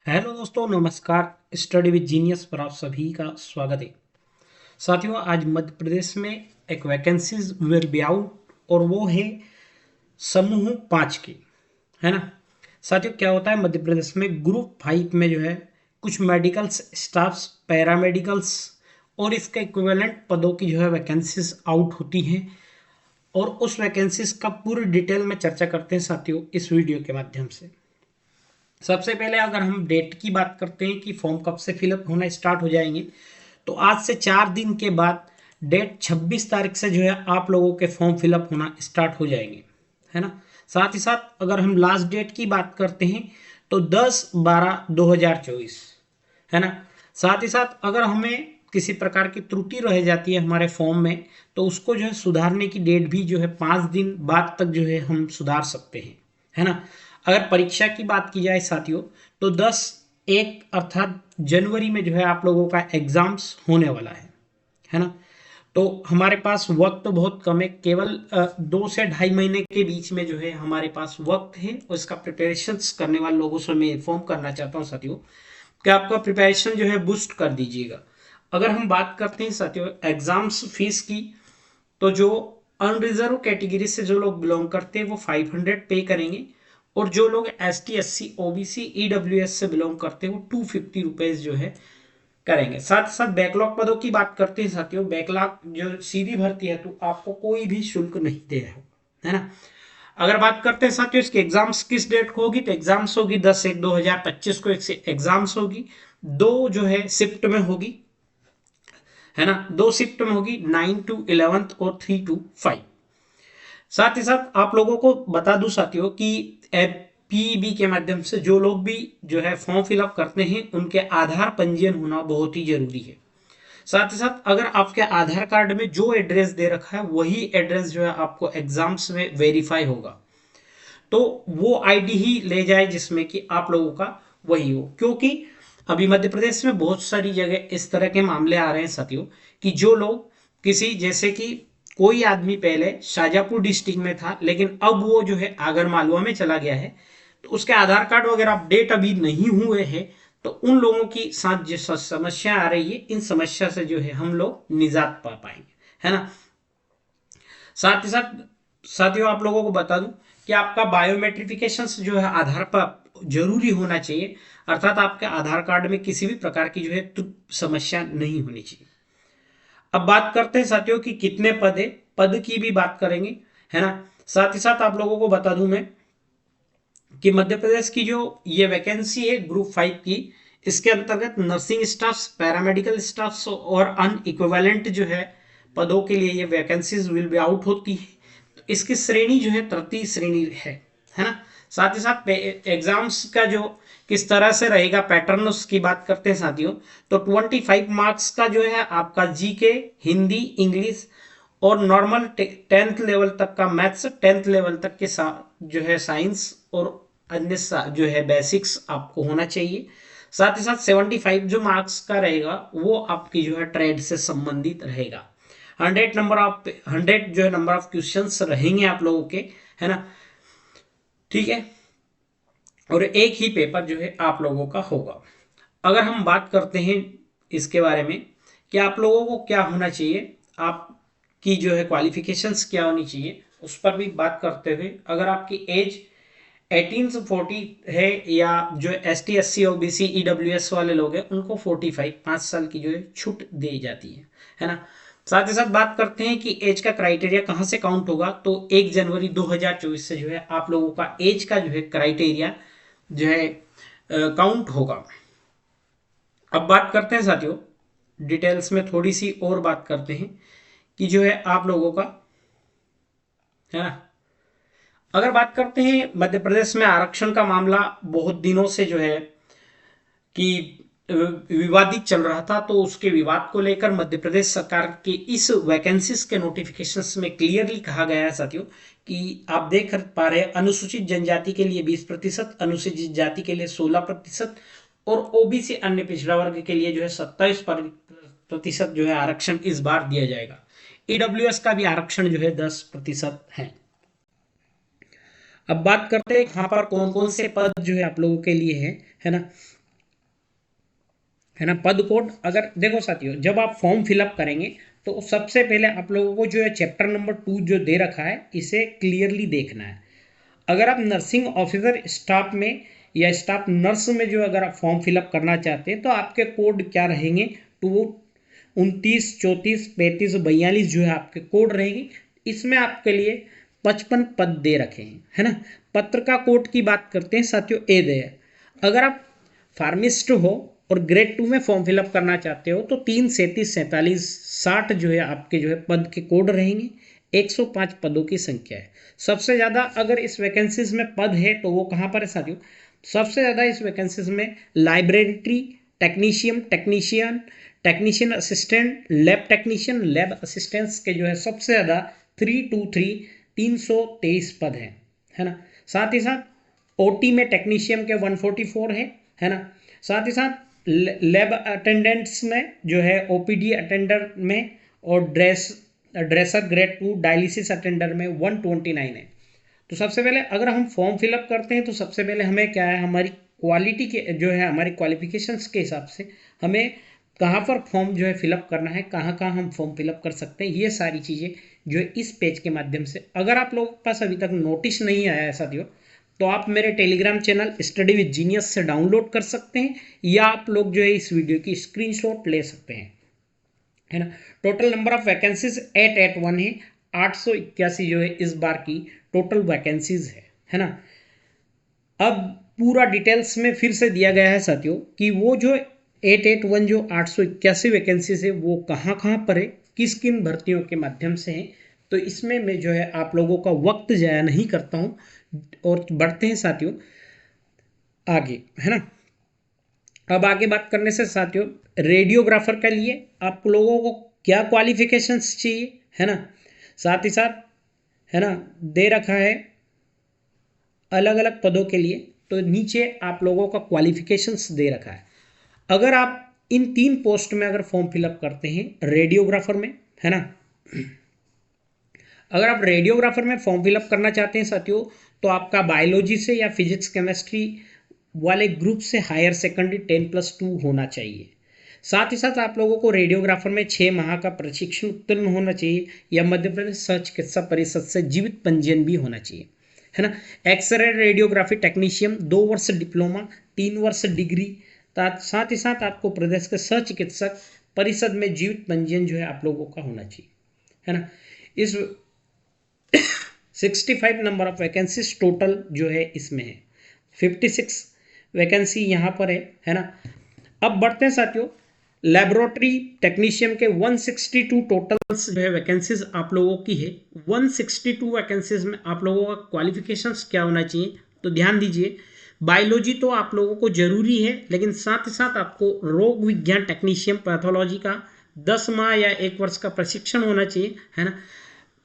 Hello दोस्तों, नमस्कार। Study with genius पर आप सभी का स्वागत है। साथियों, आज मध्य प्रदेश में एक वैकेंसीज विल बी आउट और वो है समूह 5 की, है ना। साथियों, क्या होता है मध्य प्रदेश में ग्रुप 5 में जो है कुछ मेडिकल्स स्टाफ्स, पैरामेडिकल्स और इसके इक्विवेलेंट पदों की जो है वैकेंसीज आउट होती हैं। और उस वैकेंसीज का पूरी डिटेल में चर्चा करते हैं साथियों इस वीडियो के माध्यम से। सबसे पहले अगर हम डेट की बात करते हैं कि फॉर्म कब से फिलअप होना स्टार्ट हो जाएंगे, तो आज से 4 दिन के बाद डेट 26 तारीख से जो है आप लोगों के फॉर्म फिलअप होना स्टार्ट हो जाएंगे, है ना। साथ ही साथ अगर हम लास्ट डेट की बात करते हैं तो 10/12/2024, है ना। साथ ही साथ अगर हमें किसी प्रकार की त्रुटि रह जाती है हमारे फॉर्म में, तो उसको जो है सुधारने की डेट भी जो है 5 दिन बाद तक जो है हम सुधार सकते हैं, है ना। अगर परीक्षा की बात की जाए साथियों, तो 10/1 अर्थात जनवरी में जो है आप लोगों का एग्जाम्स होने वाला है ना। तो हमारे पास वक्त तो बहुत कम है, केवल 2 से ढाई महीने के बीच में जो है हमारे पास वक्त है। और इसका प्रिपरेशन करने वाले लोगों से मैं इन्फॉर्म करना चाहता हूँ साथियों कि आपका प्रिपरेशन जो है बूस्ट कर दीजिएगा। अगर हम बात करते हैं साथियों एग्जाम्स फीस की, तो जो अनरिजर्व कैटेगरी से जो लोग बिलोंग करते हैं वो 500 पे करेंगे। और जो लोग ST SC OBC EWS से बिलोंग करते हैं वो 250 रुपीज जो है करेंगे। साथ साथ बैकलॉग पदों की बात करते हैं साथियों, बैकलॉग जो सीधी भर्ती है तो आपको कोई भी शुल्क नहीं दे रहा है ना। अगर बात करते हैं साथियों इसके एग्जाम्स किस डेट को होगी, तो एग्जाम्स होगी 10/1/2025 को एग्जाम्स होगी। दो जो है शिफ्ट में होगी, है ना। दो शिफ्ट में होगी, 9 to 11 और 3 to 5। साथ ही साथ आप लोगों को बता दूं साथियों कि पीईबी के माध्यम से जो लोग भी जो है फॉर्म फिलअप करते हैं उनके आधार पंजीयन होना बहुत ही जरूरी है। साथ ही साथ अगर आपके आधार कार्ड में जो एड्रेस दे रखा है वही एड्रेस जो है आपको एग्जाम्स में वेरीफाई होगा, तो वो आईडी ही ले जाए जिसमें कि आप लोगों का वही हो। क्योंकि अभी मध्य प्रदेश में बहुत सारी जगह इस तरह के मामले आ रहे हैं साथियों कि जो लोग किसी जैसे कि कोई आदमी पहले शाजापुर डिस्ट्रिक्ट में था लेकिन अब वो जो है आगर मालवा में चला गया है, तो उसके आधार कार्ड वगैरह अपडेट अभी नहीं हुए हैं। तो उन लोगों की साथ जो समस्या आ रही है, इन समस्या से जो है हम लोग निजात पा पाएंगे, है ना। साथ ही साथ साथियों आप लोगों को बता दूं कि आपका बायोमेट्रिफिकेशन जो है आधार पर जरूरी होना चाहिए। अर्थात आपके आधार कार्ड में किसी भी प्रकार की जो है समस्या नहीं होनी चाहिए। अब बात करते हैं साथियों कि कितने पद है, पद की भी बात करेंगे, है ना। साथ ही साथ आप लोगों को बता दूं मैं कि मध्य प्रदेश की जो ये वैकेंसी है ग्रुप 5 की, इसके अंतर्गत नर्सिंग स्टाफ, पैरामेडिकल स्टाफ और अन इक्विवेलेंट जो है पदों के लिए ये वैकेंसीज विल बी आउट होती है। तो इसकी श्रेणी जो है तृतीय श्रेणी है ना। साथ ही साथ एग्जाम्स का जो किस तरह से रहेगा पैटर्न उसकी बात करते हैं साथियों, तो 25 मार्क्स का जो है आपका जीके, हिंदी, इंग्लिश और नॉर्मल 10th लेवल तक का मैथ्स, 10th लेवल तक के जो है साइंस और अन्य जो है बेसिक्स आपको होना चाहिए। साथ ही साथ 75 जो मार्क्स का रहेगा वो आपकी जो है ट्रेड से संबंधित रहेगा। 100 जो है नंबर ऑफ क्वेश्चंस रहेंगे आप लोगों के, है ना। ठीक है। और एक ही पेपर जो है आप लोगों का होगा। अगर हम बात करते हैं इसके बारे में कि आप लोगों को क्या होना चाहिए, आपकी जो है क्वालिफिकेशंस क्या होनी चाहिए, उस पर भी बात करते हुए अगर आपकी एज 18 से 40 है या जो ST SC OBC EWS वाले लोग हैं उनको 5 साल की जो है छूट दी जाती है ना। साथ ही साथ बात करते हैं कि एज का क्राइटेरिया कहाँ से काउंट होगा, तो 1 जनवरी 2024 से जो है आप लोगों का एज का जो है क्राइटेरिया जो है काउंट होगा। अब बात करते हैं साथियों डिटेल्स में थोड़ी सी और बात करते हैं कि जो है आप लोगों का, है ना। अगर बात करते हैं मध्य प्रदेश में आरक्षण का मामला बहुत दिनों से जो है कि विवादित चल रहा था, तो उसके विवाद को लेकर मध्य प्रदेश सरकार के इस वैकेंसीज के नोटिफिकेशंस में क्लियरली कहा गया है साथियों कि आप देख पा रहे हैं अनुसूचित जनजाति के लिए 20%, अनुसूचित जाति के लिए 16% और ओबीसी अन्य पिछड़ा वर्ग के लिए जो है 27% जो है आरक्षण इस बार दिया जाएगा। ईडब्ल्यूएस का भी आरक्षण जो है 10% है। अब बात करते हैं यहाँ पर कौन कौन से पद जो है आप लोगों के लिए है ना। है ना। पद कोड अगर देखो साथियों, जब आप फॉर्म फिलअप करेंगे तो सबसे पहले आप लोगों को जो है चैप्टर नंबर 2 जो दे रखा है इसे क्लियरली देखना है। अगर आप नर्सिंग ऑफिसर स्टाफ में या स्टाफ नर्स में जो अगर आप फॉर्म फिलअप करना चाहते हैं तो आपके कोड क्या रहेंगे, तो 29, 34, 35, 42 जो है आपके कोड रहेंगे। इसमें आपके लिए 55 पद दे रखे हैं, है ना। पत्रिका कोड की बात करते हैं साथियों, ए दे है। अगर आप फार्मिस्ट हो और ग्रेड 2 में फॉर्म फिलअप करना चाहते हो तो 3, 37, 47, 60 जो है आपके जो है पद के कोड रहेंगे। 105 पदों की संख्या है। सबसे ज़्यादा अगर इस वैकेंसीज में पद है तो वो कहाँ पर है साथियों, सबसे ज़्यादा इस वैकेंसीज में library technician, technician assistant, lab technician, lab assistants के जो है सबसे ज़्यादा 323 323 पद हैं, है ना। साथ ही साथ ओटी में टेक्नीशियन के 144 है ना। साथ ही साथ लैब अटेंडेंट्स में जो है ओपीडी अटेंडर में और ड्रेसर ग्रेड 2 डायलिसिस अटेंडर में 129 है। तो सबसे पहले अगर हम फॉर्म फिलअप करते हैं तो सबसे पहले हमें क्या है, हमारी क्वालिटी के जो है हमारी क्वालिफिकेशंस के हिसाब से हमें कहाँ पर फॉर्म जो है फिलअप करना है, कहाँ कहाँ हम फॉर्म फिलअप कर सकते हैं, ये सारी चीज़ें जो है इस पेज के माध्यम से, अगर आप लोगों के पास अभी तक नोटिस नहीं आया है साथियों तो आप मेरे Telegram channel study with genius से डाउनलोड कर सकते हैं या आप लोग जो है इस वीडियो की स्क्रीनशॉट ले सकते हैं, है ना। टोटल नंबर ऑफ वैकेंसीज 881 है। 881 जो है इस बार की टोटल वैकेंसीज है ना। अब पूरा डिटेल्स में फिर से दिया गया है साथियों कि वो जो 881 जो 881 वैकेंसीज है वो कहाँ कहाँ पर है, किस किन भर्तियों के माध्यम से है। तो इसमें मैं जो है आप लोगों का वक्त जाया नहीं करता हूँ और बढ़ते हैं साथियों आगे, है ना। अब आगे बात करने से साथियों, रेडियोग्राफर के लिए आप लोगों को क्या क्वालिफिकेशंस चाहिए, है ना। साथ ही साथ है ना दे रखा है अलग अलग पदों के लिए, तो नीचे आप लोगों का क्वालिफिकेशंस दे रखा है। अगर आप इन 3 पोस्ट में अगर फॉर्म फिलअप करते हैं रेडियोग्राफर में, है ना, अगर आप रेडियोग्राफर में फॉर्म फिलअप करना चाहते हैं साथियों तो आपका बायोलॉजी से या फिजिक्स केमिस्ट्री वाले ग्रुप से हायर सेकेंडरी 10+2 होना चाहिए। साथ ही साथ आप लोगों को रेडियोग्राफर में 6 माह का प्रशिक्षण उत्तीर्ण होना चाहिए या मध्य प्रदेश सह चिकित्सा परिषद से जीवित पंजीयन भी होना चाहिए, है ना। एक्सरे रेडियोग्राफी टेक्नीशियन 2 वर्ष डिप्लोमा, 3 वर्ष डिग्री, साथ ही साथ आपको प्रदेश के सह चिकित्सक परिषद में जीवित पंजीयन जो है आप लोगों का होना चाहिए, है ना। इस 65 नंबर ऑफ वैकेंसीज टोटल जो है इसमें है। 56 वैकेंसी यहाँ पर है ना। अब बढ़ते हैं साथियों, लेबोरेटरी टेक्नीशियन के 162 टोटल्स जो है वैकेंसीज आप लोगों की है। 162 वैकेंसीज में आप लोगों का क्वालिफिकेशंस क्या होना चाहिए, तो ध्यान दीजिए, बायोलॉजी तो आप लोगों को जरूरी है, लेकिन साथ ही साथ आपको रोग विज्ञान टेक्नीशियन पैथोलॉजी का 10 माह या 1 वर्ष का प्रशिक्षण होना चाहिए, है ना।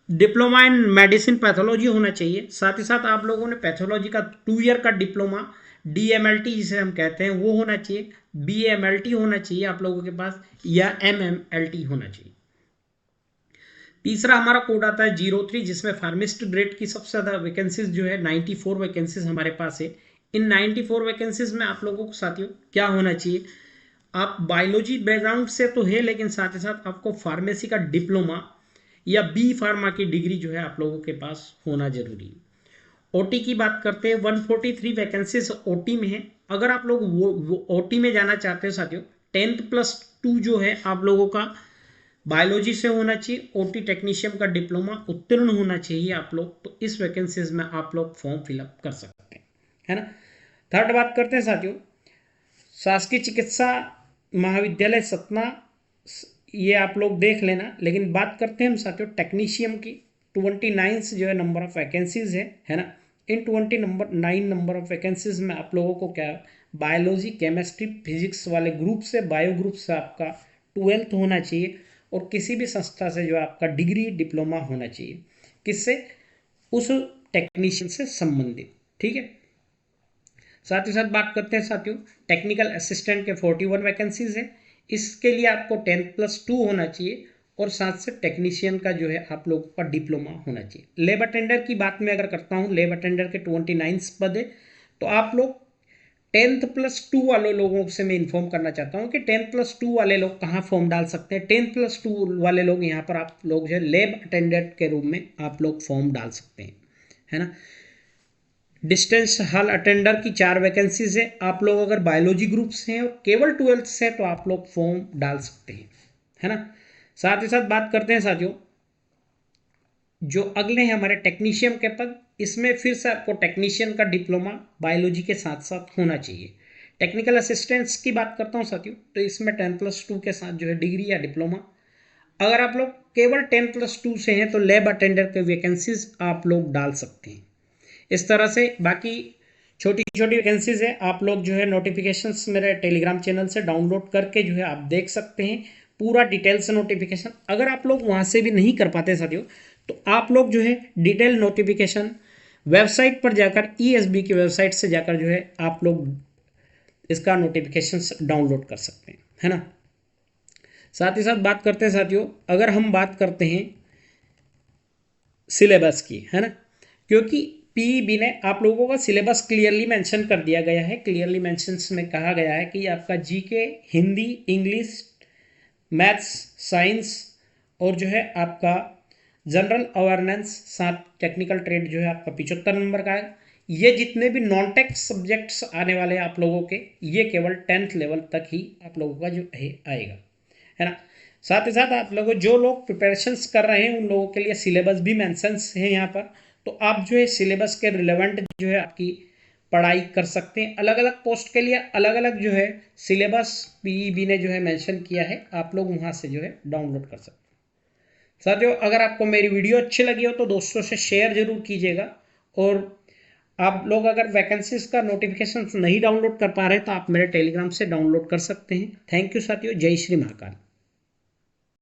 डिप्लोमा इन मेडिसिन पैथोलॉजी होना चाहिए। साथ ही साथ आप लोगों ने पैथोलॉजी का 2 ईयर का डिप्लोमा DMLT जिसे हम कहते हैं वो होना चाहिए, BMLT होना चाहिए आप लोगों के पास, या MMLT होना चाहिए। तीसरा हमारा कोड आता है 03 जिसमें फार्मिस्ट ग्रेड की सबसे ज़्यादा वैकेंसीज जो है 94 वैकेंसीज हमारे पास है। इन 94 वैकेंसीज में आप लोगों को साथियों क्या होना चाहिए, आप बायोलॉजी बैकग्राउंड से तो है लेकिन साथ ही साथ आपको फार्मेसी का डिप्लोमा या बी फार्मा की डिग्री जो है आप लोगों के पास होना जरूरी है। ओटी की बात करते हैं, 143 वैकेंसीज ओटी में है। अगर आप लोग वो ओटी में जाना चाहते हो साथियों, 10+2 जो है आप लोगों का बायोलॉजी से होना चाहिए, ओटी टेक्नीशियन का डिप्लोमा उत्तीर्ण होना चाहिए आप लोग, तो इस वैकेंसीज में आप लोग फॉर्म फिलअप कर सकते हैं, है ना। थर्ड बात करते हैं साथियों, शासकीय चिकित्सा महाविद्यालय सतना, ये आप लोग देख लेना, लेकिन बात करते हैं हम साथियों टेक्नीशियन की। 29 जो है नंबर ऑफ वैकेंसीज है ना। इन 29 नंबर ऑफ वैकेंसीज में आप लोगों को क्या बायोलॉजी केमिस्ट्री फिजिक्स वाले ग्रुप से, बायो ग्रुप से आपका 12th होना चाहिए और किसी भी संस्था से जो आपका डिग्री डिप्लोमा होना चाहिए, किससे, उस टेक्नीशियन से संबंधित, ठीक है। साथ ही साथ बात करते हैं साथियों टेक्निकल असिस्टेंट के 41 वैकेंसीज है। इसके लिए आपको 10+2 होना चाहिए और साथ से टेक्नीशियन का जो है आप लोगों का डिप्लोमा होना चाहिए। लैब अटेंडर की बात मैं अगर करता हूँ, लैब अटेंडर के 29 पद है, तो आप लोग 10+2 वाले लोगों से मैं इन्फॉर्म करना चाहता हूँ कि 10+2 वाले लोग कहाँ फॉर्म डाल सकते हैं। 10+2 वाले लोग यहाँ पर आप लोग जो है लैब अटेंडेंट के रूप में आप लोग फॉर्म डाल सकते हैं, है ना। डिस्टेंस हॉल अटेंडर की 4 वैकेंसीज है। आप लोग अगर बायोलॉजी ग्रुप से हैं और केवल 12th से तो आप लोग फॉर्म डाल सकते हैं, है ना। साथ ही साथ बात करते हैं साथियों, जो अगले हैं हमारे टेक्नीशियन के पद, इसमें फिर से आपको टेक्नीशियन का डिप्लोमा बायोलॉजी के साथ साथ होना चाहिए। टेक्निकल असिस्टेंट्स की बात करता हूँ साथियों, तो इसमें 10+2 के साथ जो है डिग्री या डिप्लोमा। अगर आप लोग केवल 10+2 से हैं तो लैब अटेंडर के वैकेंसीज आप लोग डाल सकते हैं। इस तरह से बाकी छोटी छोटी वैकेंसीज है, आप लोग जो है नोटिफिकेशंस मेरे टेलीग्राम चैनल से डाउनलोड करके जो है आप देख सकते हैं पूरा डिटेल से नोटिफिकेशन। अगर आप लोग वहाँ से भी नहीं कर पाते साथियों, तो आप लोग जो है डिटेल नोटिफिकेशन वेबसाइट पर जाकर ESB की वेबसाइट से जाकर जो है आप लोग इसका नोटिफिकेशन डाउनलोड कर सकते हैं, है ना। साथ ही साथ बात करते हैं साथियों, अगर हम बात करते हैं सिलेबस की, है ना, क्योंकि PEB ने आप लोगों का सिलेबस क्लियरली मेंशन कर दिया गया है। क्लियरली मेंशन में कहा गया है कि आपका GK, Hindi, English, maths, science और जो है आपका जनरल अवेयरनेस, साथ टेक्निकल ट्रेड जो है आपका 75 नंबर का है। ये जितने भी नॉन टेक सब्जेक्ट्स आने वाले हैं आप लोगों के, ये केवल 10th लेवल तक ही आप लोगों का जो है आएगा, है ना। साथ ही साथ आप लोगों जो लोग प्रिपरेशंस कर रहे हैं उन लोगों के लिए सिलेबस भी मेंशंस है यहाँ पर, तो आप जो है सिलेबस के रिलेवेंट जो है आपकी पढ़ाई कर सकते हैं। अलग अलग पोस्ट के लिए अलग अलग जो है सिलेबस PEB ने जो है मेंशन किया है, आप लोग वहाँ से जो है डाउनलोड कर सकते हैं। साथियों, अगर आपको मेरी वीडियो अच्छी लगी हो तो दोस्तों से शेयर जरूर कीजिएगा, और आप लोग अगर वैकेंसीज का नोटिफिकेशन नहीं डाउनलोड कर पा रहे तो आप मेरे टेलीग्राम से डाउनलोड कर सकते हैं। थैंक यू साथियों, जय श्री महाकाल।